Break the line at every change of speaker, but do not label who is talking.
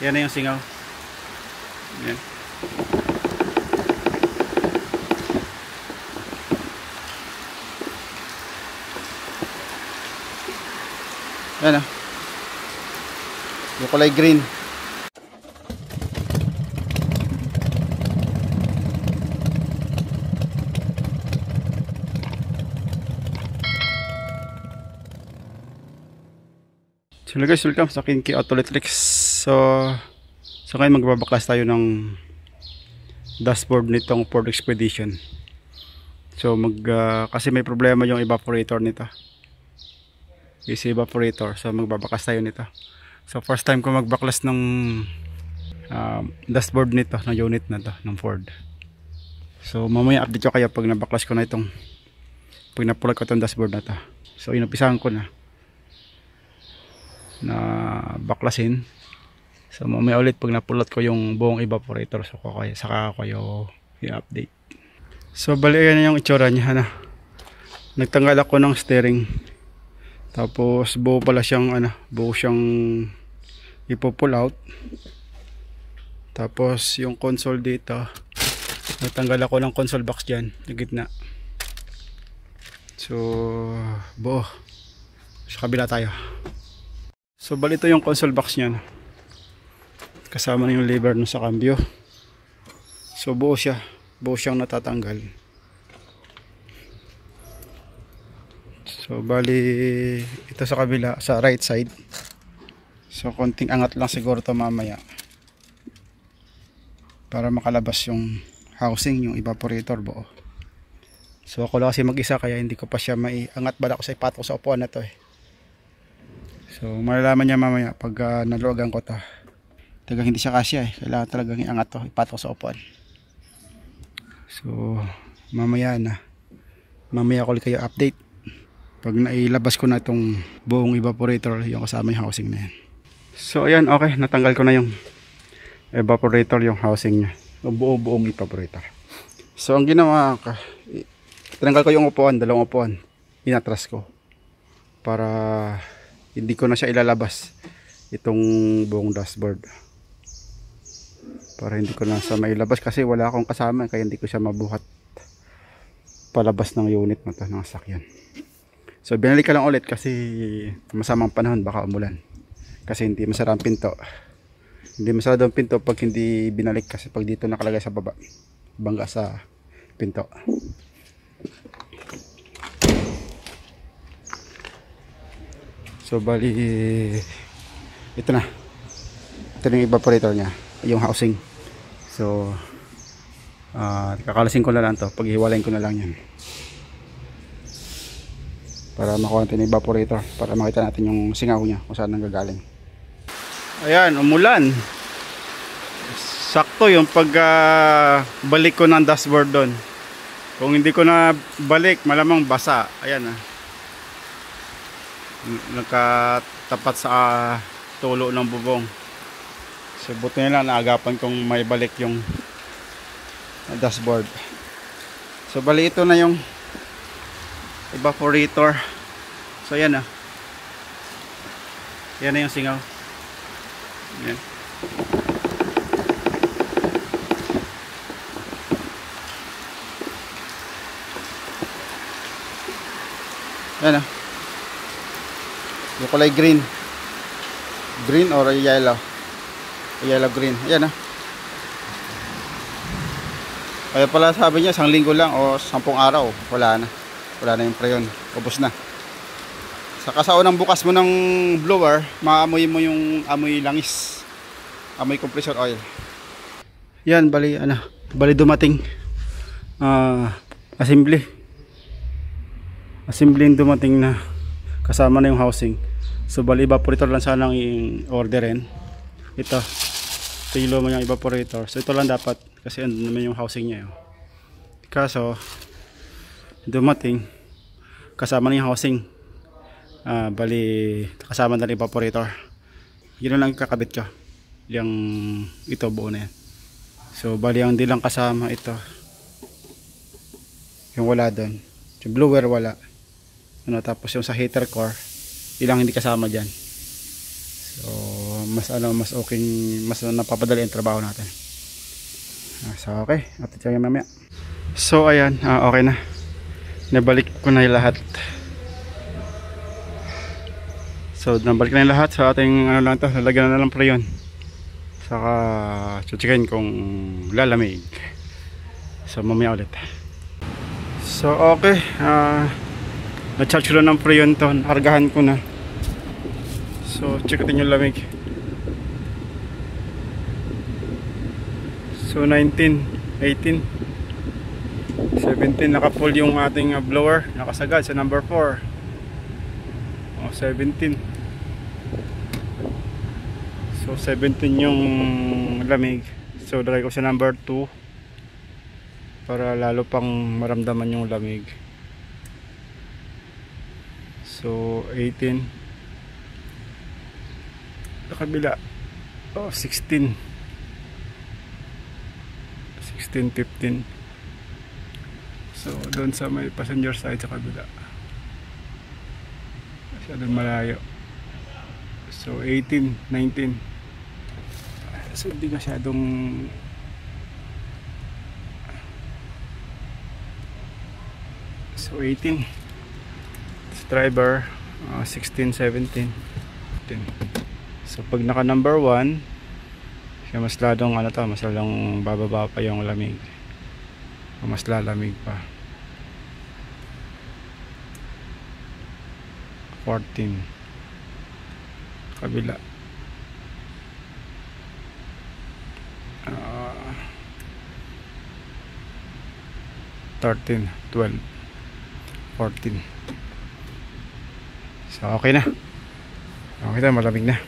Yan na yung singaw. Yan. Yan ah. Yung kulay green. So guys, welcome sa Kinki Auto Electrics. So ngayon magbabaklas tayo ng dashboard nitong Ford Expedition. So kasi may problema yung evaporator nito. AC evaporator. So magbabaklas tayo nito. So first time ko magbaklas ng dashboard nito, ng unit na to, ng Ford. So mamaya update ko kayo pag nabaklas ko na itong, pag napulag ko itong dashboard na to. So inumpisahan ko na baklasin. So mamaya ulit pag napulot ko yung buong evaporator, so saka ko yung i-update. So bali yan yung itsura niya na. Nagtanggal ako ng steering. Tapos buo pala siyang buo siyang ipo-pull out. Tapos yung console dito, nagtanggal ako ng console box diyan, sa gitna. So buo. Sa kabila tayo. So bali ito yung console box niya. Kasama na yung lever no sa cambio. So buo siya. Buo siyang natatanggal. So bali ito sa kabila, sa right side. So konting angat lang siguro to mamaya. Para makalabas yung housing, yung evaporator buo. So ako lang kasi mag-isa kaya hindi ko pa siya maiangat. Bala ko sa ipatok sa upuan na to eh. So malalaman niya mamaya pag naluwagan ko to. Talagang hindi siya kasya eh. Kailangan talagang iangat to, ipatok sa upuan. So mamaya na. Mamaya ko ulit kayo update. Pag nailabas ko na itong buong evaporator, yung kasama yung housing na yan. So ayan, okay, natanggal ko na yung evaporator, yung housing niya. Buong evaporator. So ang ginawa ko, tinanggal ko yung upuan, dalawang upuan. Inatras ko. Para hindi ko na siya ilalabas itong buong dashboard, para hindi ko na sa mailabas kasi wala akong kasama, kaya hindi ko siya mabuhat palabas ng unit na to, ng sakyan. So binalik ka lang ulit kasi masamang panahon, baka umulan kasi hindi masara ang pinto. Hindi masarado ang pinto pag hindi binalik kasi pag dito nakalagay sa baba, bangga sa pinto. So bali ito na. Ito na yung evaporator niya, yung housing. So kakalasin ko na lang to, paghiwalayin ko na lang yan. Para makuha natin yung evaporator, para makita natin yung singaw niya kung saan nanggagaling. Ayan, umulan. Sakto yung balik ko ng dashboard doon. Kung hindi ko na balik, malamang basa. Ayan nagkatapat sa tulo ng bubong. So buti nila naagapan kong may balik yung dashboard. So bali ito na yung evaporator. So yan yan na yung singaw. Yan. Yan yung kulay green or yellow green. Ayan kaya pala sabi niya 1 linggo lang o 10 araw wala na yung preyon, ubos na. Saka sa unang bukas mo ng blower, maamoy mo yung amoy langis, amoy compressor oil. Yan bali dumating assembly yung dumating na kasama na yung housing. So bali evaporator lang sanang i-orderin. Ito yung luma yung evaporator. So ito lang dapat kasi andun naman yung housing niya kaso dumating kasama na yung housing. Bali kasama na yung evaporator. Yun lang kakabit ko, yung ito buo na yan. So bali ang di lang kasama ito, yung wala doon, yung blower wala, tapos yung sa heater core ilang hindi kasama dyan. So mas okay, mas napapadali ang trabaho natin. So okay, update kayo mamaya. So ayan, okay na. Nabalik ko na yung lahat. So nabalik na yung lahat sa ating ano lang to, lalagyan na lang preyon. Saka checkin kung lalamig. So mamaya ulit. So okay, na-charge ko na ng preyon to, nakargahan ko na. So check natin yung lamig. So 19, 18, 17, naka-full yung ating blower, nakasagad sa number 4. 17. So 17 yung lamig. So lagay ko sa number 2 para lalo pang maramdaman yung lamig. So 18 sa kabila. 16, 15. So doon sa may passenger side sa kabila, masyadong malayo. So 18, 19. So hindi masyadong so 18 sa driver, 16, 17, 10. So pag naka number 1, kaya mas lalong ano to, mas lalong bababa pa yung lamig, mas lalamig pa. 14 kabila, 13, 12, 14. So okay na, malamig na.